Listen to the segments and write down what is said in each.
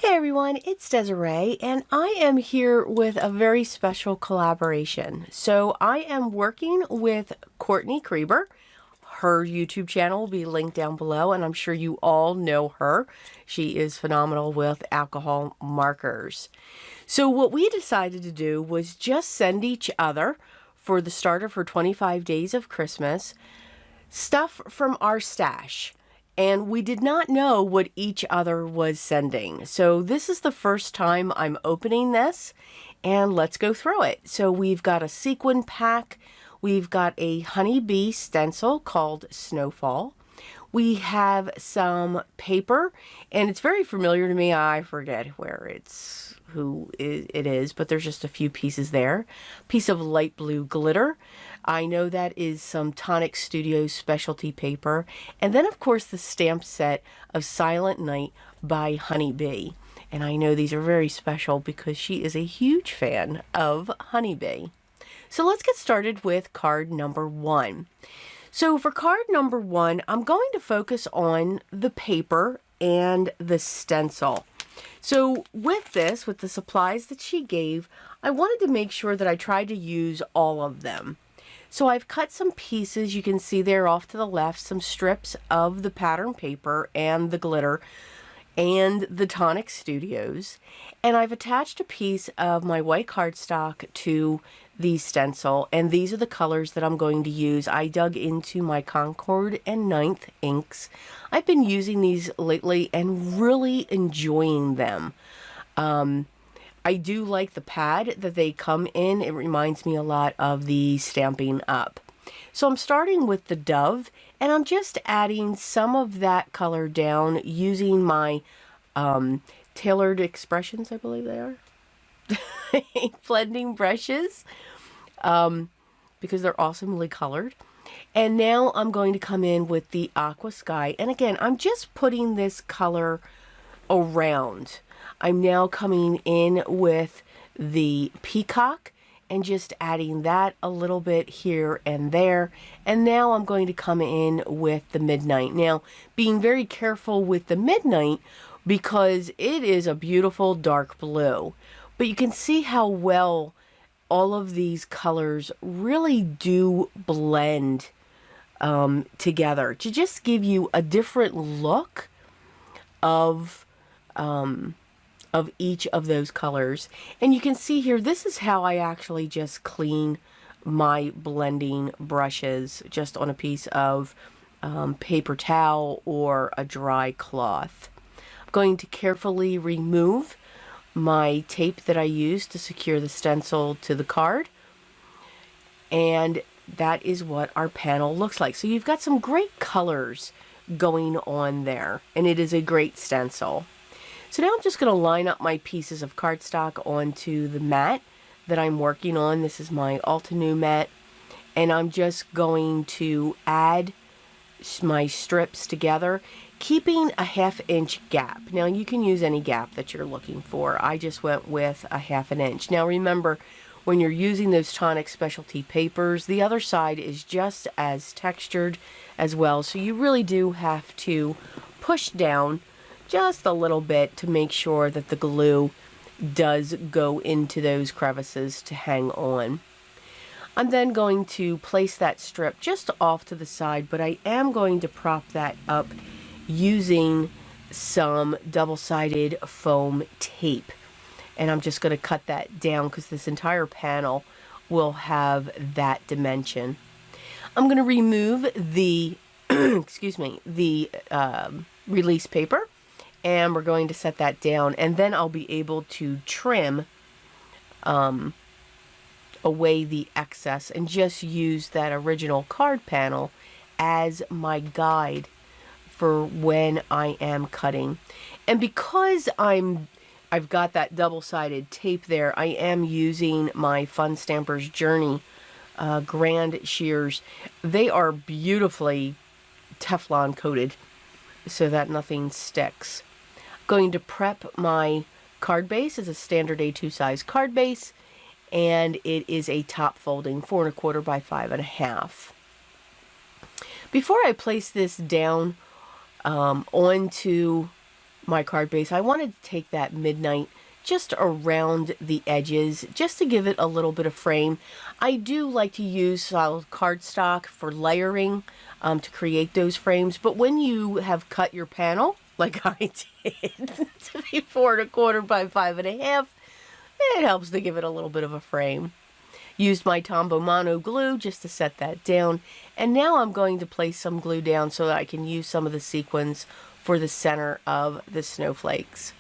Hey everyone, it's Desiree, and I am here with a very special collaboration. So I am working with Courtney Kreeber. Her YouTube channel will be linked down below, and I'm sure you all know her. She is phenomenal with alcohol markers. So what we decided to do was just send each other, for the start of her 25 days of Christmas, stuff from our stash. And we did not know what each other was sending. So this is the first time I'm opening this, and let's go through it. So we've got a sequin pack. We've got a honeybee stencil called Snowfall. We have some paper, and it's very familiar to me. I forget who it is, but there's just a few pieces there. Piece of light blue glitter. I know that is some Tonic Studios specialty paper. And then, of course, the stamp set of Silent Night by Honeybee. And I know these are very special because she is a huge fan of Honeybee. So let's get started with card number 1. So for card number 1, I'm going to focus on the paper and the stencil. So with the supplies that she gave, I wanted to make sure that I tried to use all of them. So I've cut some pieces, you can see there off to the left, some strips of the pattern paper and the glitter and the Tonic Studios. And I've attached a piece of my white cardstock to the stencil, and these are the colors that I'm going to use. I dug into my Concord and 9th inks. I've been using these lately and really enjoying them. I do like the pad that they come in. It reminds me a lot of the Stampin' Up. So I'm starting with the dove, and I'm just adding some of that color down using my Tailored Expressions, I believe they are, blending brushes, because they're awesomely colored. And now I'm going to come in with the Aqua Sky. And again, I'm just putting this color around. I'm now coming in with the Peacock and just adding that a little bit here and there. And now I'm going to come in with the Midnight. Now, being very careful with the Midnight because it is a beautiful dark blue. But you can see how well all of these colors really do blend together to just give you a different look of each of those colors. And you can see here, this is how I actually just clean my blending brushes, just on a piece of paper towel or a dry cloth. I'm going to carefully remove my tape that I used to secure the stencil to the card. And that is what our panel looks like. So you've got some great colors going on there, and it is a great stencil. So now I'm just going to line up my pieces of cardstock onto the mat that I'm working on. This is my Altenew mat, and I'm just going to add my strips together, keeping a 1/2 inch gap. Now you can use any gap that you're looking for. I just went with a 1/2 inch. Now remember, when you're using those Tonic specialty papers, the other side is just as textured as well, so you really do have to push down just a little bit to make sure that the glue does go into those crevices to hang on. I'm then going to place that strip just off to the side, but I am going to prop that up using some double-sided foam tape. And I'm just going to cut that down because this entire panel will have that dimension. I'm going to remove the excuse me, the release paper, and we're going to set that down, and then I'll be able to trim away the excess and just use that original card panel as my guide for when I am cutting. And because I've got that double-sided tape there, I am using my Fun Stampers Journey Grand shears. They are beautifully Teflon coated so that nothing sticks. I'm going to prep my card base. It's a standard A2 size card base, and it is a top folding 4 1/4 by 5 1/2. Before I place this down onto my card base, I wanted to take that midnight just around the edges, just to give it a little bit of frame. I do like to use solid cardstock for layering to create those frames, but when you have cut your panel, like I did, to be 4 1/4 by 5 1/2, it helps to give it a little bit of a frame. Used my Tombow Mono glue just to set that down, and now I'm going to place some glue down so that I can use some of the sequins for the center of the snowflakes.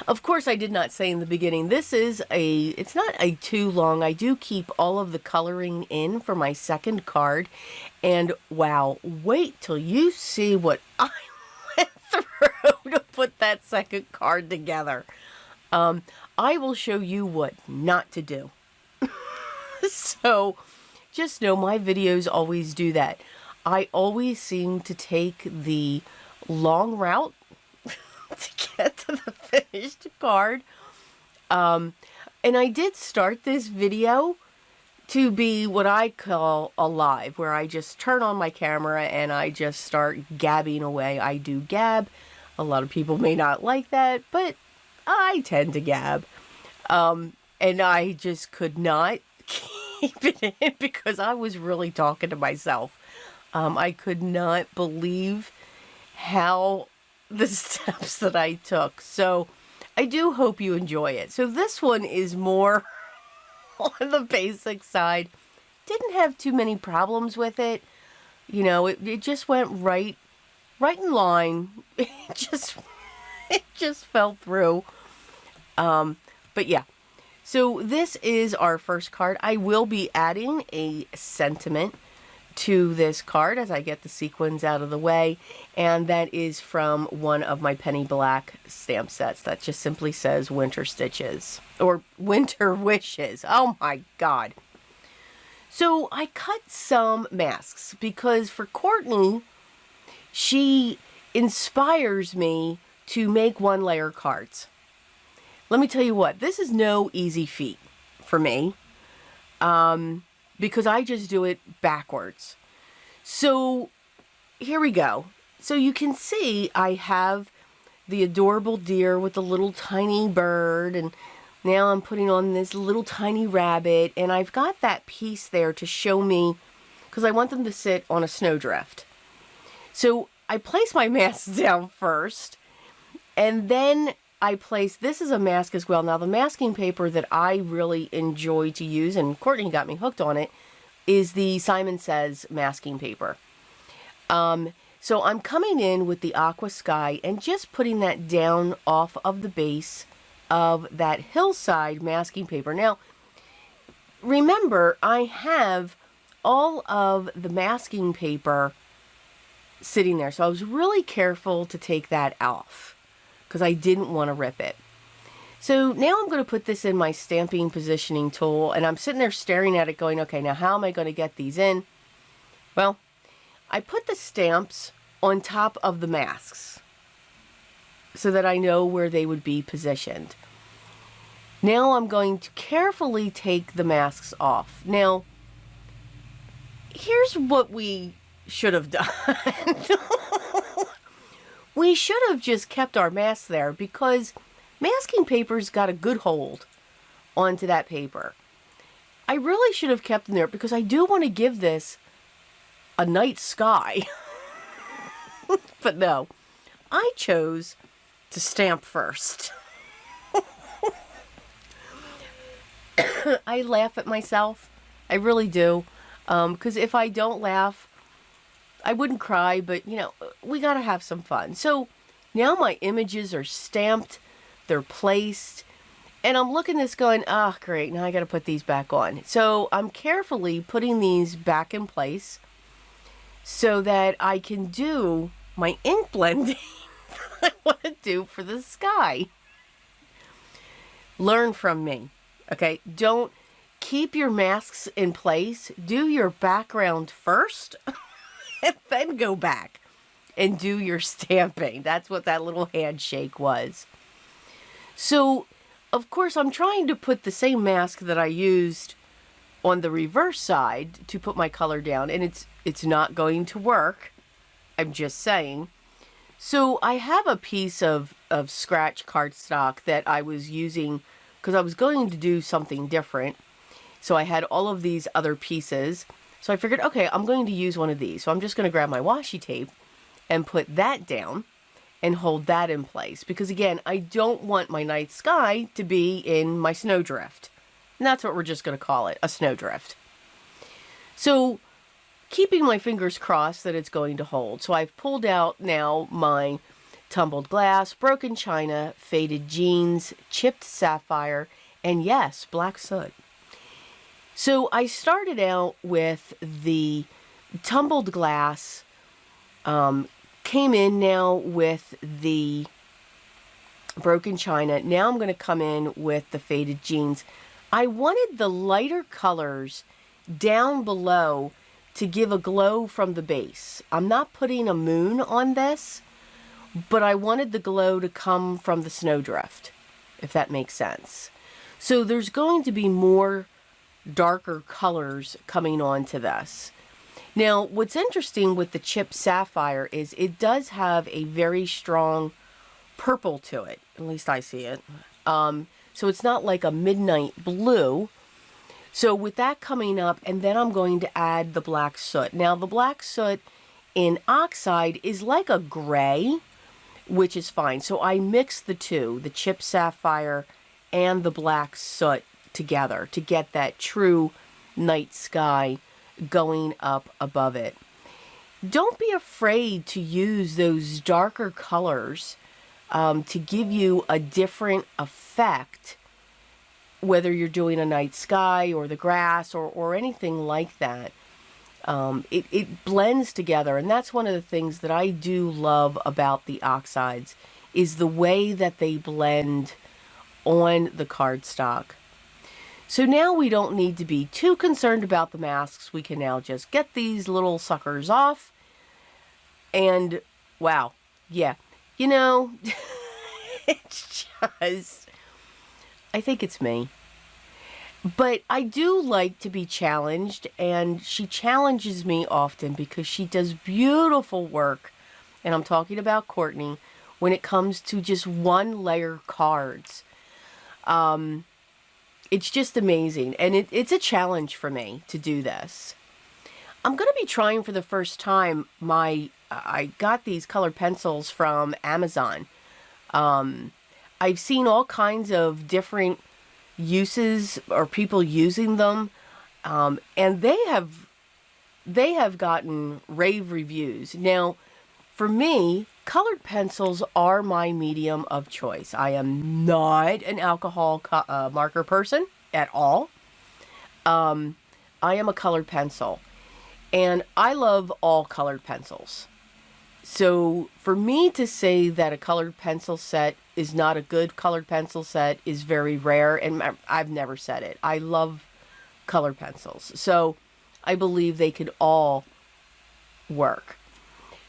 Of course, I did not say in the beginning, it's not a too long. I do keep all of the coloring in for my second card, and wow, wait till you see what I went through to put that second card together. I will show you what not to do. So just know my videos always do that. I always seem to take the long route to get to the finished card. And I did start this video to be what I call a live, where I just turn on my camera and I just start gabbing away. I do gab. A lot of people may not like that, but I tend to gab. And I just could not keep it in because I was really talking to myself. I could not believe how the steps that I took. So I do hope you enjoy it. So this one is more on the basic side. Didn't have too many problems with it. You know, it just went right in line. It just fell through. But yeah. So this is our first card. I will be adding a sentiment to this card as I get the sequins out of the way, and that is from one of my Penny Black stamp sets that just simply says Winter Stitches or Winter Wishes. Oh my god. So I cut some masks because for Courtney, she inspires me to make one layer cards. Let me tell you what, this is no easy feat for me, because I just do it backwards. So here we go. So you can see I have the adorable deer with the little tiny bird, and now I'm putting on this little tiny rabbit, and I've got that piece there to show me, because I want them to sit on a snowdrift. So I place my masks down first, and then I place, this is a mask as well. Now the masking paper that I really enjoy to use, and Courtney got me hooked on it, is the Simon Says masking paper. So I'm coming in with the Aqua Sky and just putting that down off of the base of that hillside masking paper. Now, remember, I have all of the masking paper sitting there, so I was really careful to take that off, because I didn't want to rip it. So now I'm going to put this in my stamping positioning tool, and I'm sitting there staring at it going, okay, now how am I going to get these in? Well, I put the stamps on top of the masks so that I know where they would be positioned. Now I'm going to carefully take the masks off. Now, here's what we should have done. We should have just kept our masks there, because masking paper's got a good hold onto that paper. I really should have kept them there because I do want to give this a night sky. But no, I chose to stamp first. I laugh at myself. I really do. Because if I don't laugh, I wouldn't cry, but, you know, we got to have some fun. So now my images are stamped, they're placed, and I'm looking at this going, ah, great, now I got to put these back on. So I'm carefully putting these back in place so that I can do my ink blending that I want to do for the sky. Learn from me, okay? Don't keep your masks in place. Do your background first. And then go back and do your stamping. That's what that little handshake was. So, of course, I'm trying to put the same mask that I used on the reverse side to put my color down, and it's not going to work. I'm just saying. So I have a piece of scratch cardstock that I was using because I was going to do something different. So I had all of these other pieces. So I figured, okay, I'm going to use one of these. So I'm just going to grab my washi tape and put that down and hold that in place. Because again, I don't want my night sky to be in my snowdrift. And that's what we're just going to call it, a snowdrift. So keeping my fingers crossed that it's going to hold. So I've pulled out now my tumbled glass, broken china, faded jeans, chipped sapphire, and yes, black soot. So I started out with the tumbled glass, came in now with the broken china. Now I'm going to come in with the faded jeans. I wanted the lighter colors down below to give a glow from the base. I'm not putting a moon on this, but I wanted the glow to come from the snowdrift, if that makes sense. So there's going to be more darker colors coming on to this. Now, what's interesting with the chipped sapphire is it does have a very strong purple to it. At least I see it. So it's not like a midnight blue. So with that coming up, and then I'm going to add the black soot. Now, the black soot in oxide is like a gray, which is fine. So I mix the two, the chipped sapphire and the black soot together to get that true night sky going up above it. Don't be afraid to use those darker colors to give you a different effect, whether you're doing a night sky or the grass or anything like that. It blends together, and that's one of the things that I do love about the oxides is the way that they blend on the cardstock. So now we don't need to be too concerned about the masks. We can now just get these little suckers off. And wow, yeah, you know, it's just, I think it's me. But I do like to be challenged, and she challenges me often because she does beautiful work, and I'm talking about Courtney, when it comes to just one layer cards. It's just amazing, and it's a challenge for me to do this. I'm going to be trying for the first time I got these colored pencils from Amazon. I've seen all kinds of different uses or people using them, and they have gotten rave reviews. Now, for me, colored pencils are my medium of choice. I am not an alcohol marker person at all. I am a colored pencil, and I love all colored pencils. So for me to say that a colored pencil set is not a good colored pencil set is very rare, and I've never said it. I love colored pencils, so I believe they could all work.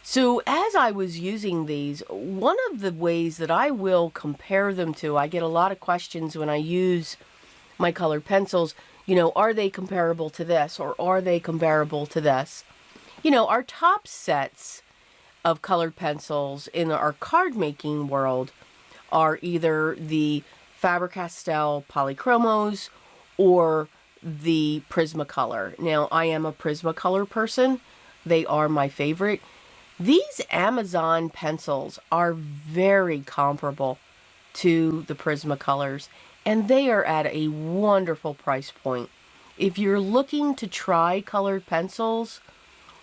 So as I was using these, one of the ways that I will compare them to, I get a lot of questions when I use my colored pencils, you know, are they comparable to this or are they comparable to this? You know, our top sets of colored pencils in our card making world are either the Faber-Castell Polychromos or the Prismacolor. Now, I am a Prismacolor person. They are my favorite. These Amazon pencils are very comparable to the Prismacolors, and they are at a wonderful price point. If you're looking to try colored pencils,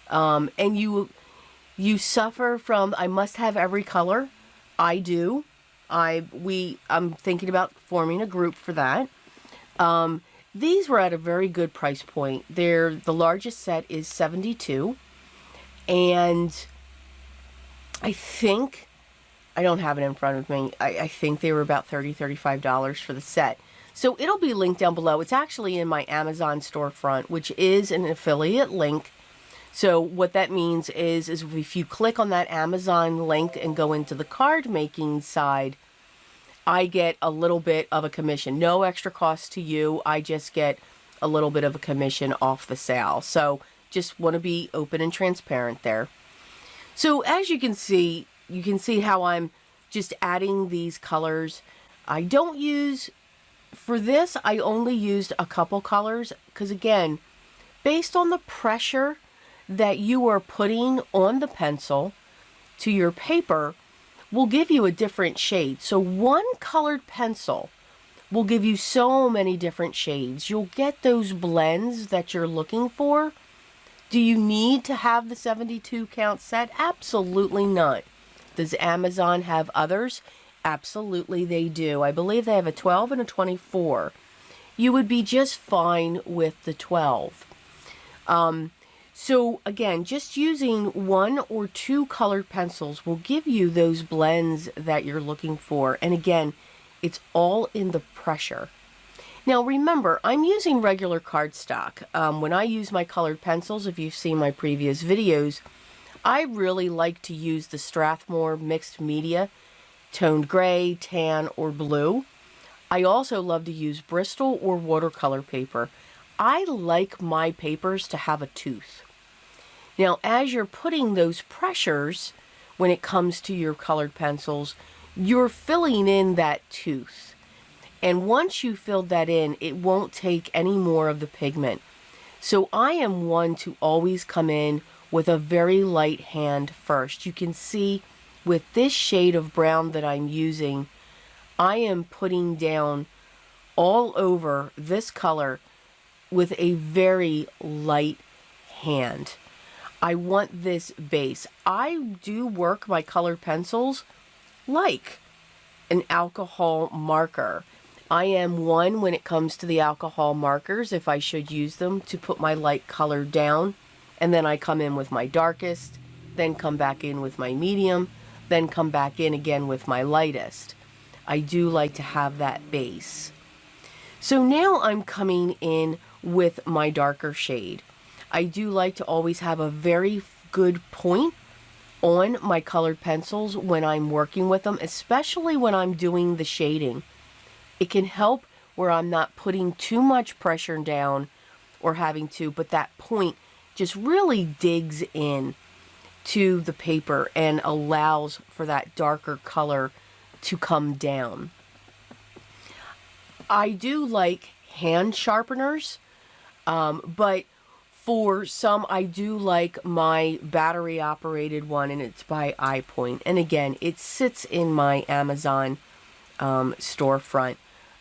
and you suffer from, I must have every color, I do. I'm thinking about forming a group for that. These were at a very good price point. The largest set is 72, and I think, I don't have it in front of me, I think they were about $30, $35 for the set. So it'll be linked down below. It's actually in my Amazon storefront, which is an affiliate link. So what that means is if you click on that Amazon link and go into the card making side, I get a little bit of a commission. No extra cost to you. I just get a little bit of a commission off the sale. So just want to be open and transparent there. So as you can see, you can see how I'm just adding these colors. I don't use, for this, I only used a couple colors because, again, based on the pressure that you are putting on the pencil to your paper will give you a different shade. So one colored pencil will give you so many different shades. You'll get those blends that you're looking for. Do you need to have the 72 count set? Absolutely not. Does Amazon have others? Absolutely they do. I believe they have a 12 and a 24. You would be just fine with the 12. So again, just using one or two colored pencils will give you those blends that you're looking for. And again, it's all in the pressure. Now remember, I'm using regular cardstock. When I use my colored pencils, if you've seen my previous videos, I really like to use the Strathmore mixed media, toned gray, tan, or blue. I also love to use Bristol or watercolor paper. I like my papers to have a tooth. Now, as you're putting those pressures, when it comes to your colored pencils, you're filling in that tooth. And once you filled that in, it won't take any more of the pigment. So I am one to always come in with a very light hand first. You can see with this shade of brown that I'm using, I am putting down all over this color with a very light hand. I want this base. I do work my colored pencils like an alcohol marker. I am one when it comes to the alcohol markers, if I should use them, to put my light color down, and then I come in with my darkest, then come back in with my medium, then come back in again with my lightest. I do like to have that base. So now I'm coming in with my darker shade. I do like to always have a very good point on my colored pencils when I'm working with them, especially when I'm doing the shading. It can help where I'm not putting too much pressure down or having to, but that point just really digs in to the paper and allows for that darker color to come down. I do like hand sharpeners, but for some, I do like my battery operated one, and it's by iPoint. And again, it sits in my Amazon storefront,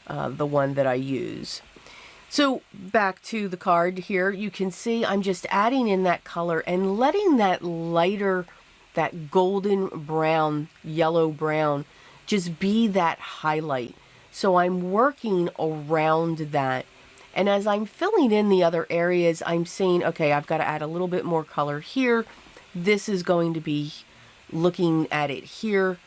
the one that I use. So back to the card here, you can see I'm just adding in that color and letting that lighter, that golden brown, yellow brown, just be that highlight. So I'm working around that. And as I'm filling in the other areas, I'm saying, okay, I've got to add a little bit more color here. This is going to be looking at it here.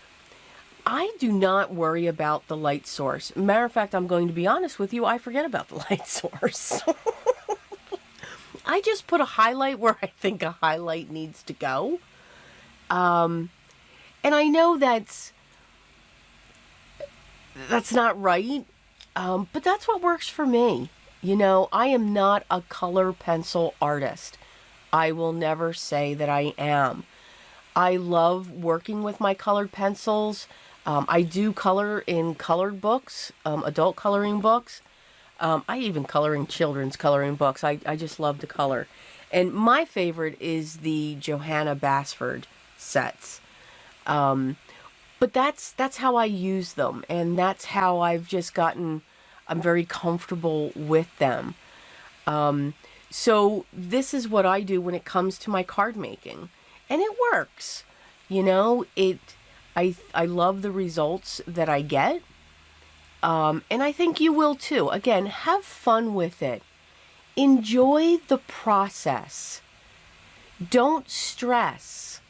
I do not worry about the light source. Matter of fact, I'm going to be honest with you, I forget about the light source. I just put a highlight where I think a highlight needs to go. And I know that's not right, but that's what works for me. You know, I am not a color pencil artist. I will never say that I am. I love working with my colored pencils. I do color in colored books, adult coloring books. I even color in children's coloring books. I just love to color. And my favorite is the Johanna Basford sets. But that's how I use them. And that's how I've just gotten... I'm very comfortable with them. So this is what I do when it comes to my card making. And it works. You know, I love the results that I get. And I think you will too. Again, have fun with it. Enjoy the process. Don't stress.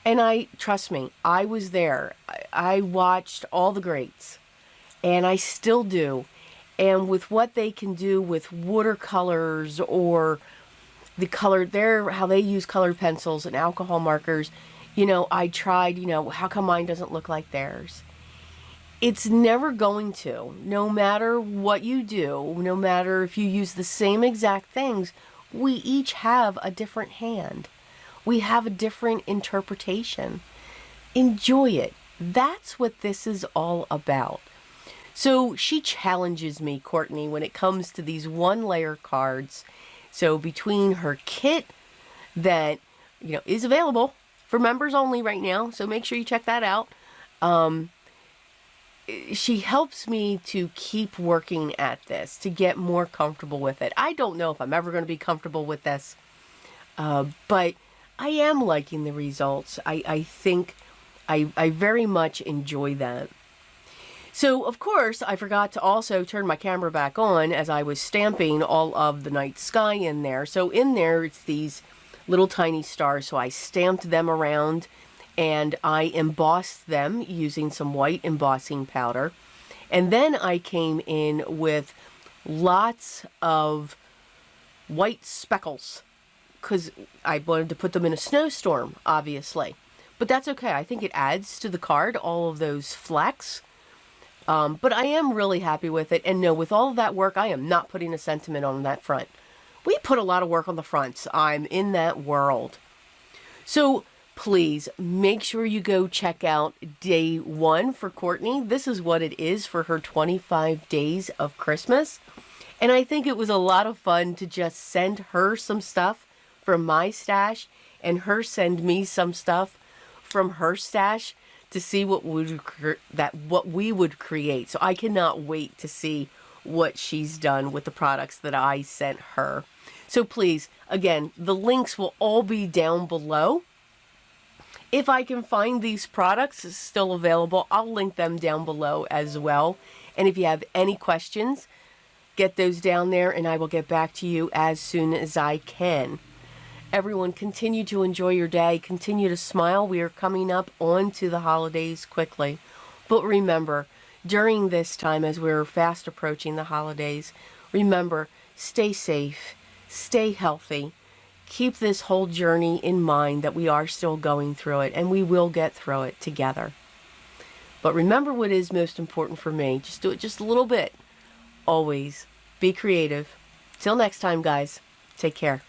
And trust me, I was there. I watched all the greats. And I still do. And with what they can do with watercolors or the color, how they use colored pencils and alcohol markers, you know, I tried, you know, how come mine doesn't look like theirs? It's never going to. No matter what you do, no matter if you use the same exact things, we each have a different hand. We have a different interpretation. enjoy it. That's what this is all about. So she challenges me, Courtney, when it comes to these 1-layer cards. So between her kit that, is available for members only right now, so make sure you check that out. She helps me to keep working at this, to get more comfortable with it. I don't know if I'm ever going to be comfortable with this, but I am liking the results. I think I very much enjoy that. So, of course, I forgot to also turn my camera back on as I was stamping all of the night sky in there. So in there, it's these little tiny stars. So I stamped them around and I embossed them using some white embossing powder. And then I came in with lots of white speckles because I wanted to put them in a snowstorm, obviously. But that's okay. I think it adds to the card, all of those flecks. But I am really happy with it. And no, with all of that work, I am not putting a sentiment on that front. We put a lot of work on the fronts. I'm in that world. So please make sure you go check out day 1 for Courtney. This is what it is for her 25 days of Christmas. And I think it was a lot of fun to just send her some stuff from my stash and her send me some stuff from her stash to see what we would create. So I cannot wait to see what she's done with the products that I sent her. So please, again, the links will all be down below. If I can find these products still available, I'll link them down below as well. And if you have any questions, get those down there and I will get back to you as soon as I can. Everyone, continue to enjoy your day. Continue to smile. We are coming up onto the holidays quickly. But remember, during this time, as we're fast approaching the holidays, remember, stay safe, stay healthy. Keep this whole journey in mind that we are still going through it, and we will get through it together. But remember what is most important for me. Just do it just a little bit. Always be creative. Till next time, guys. Take care.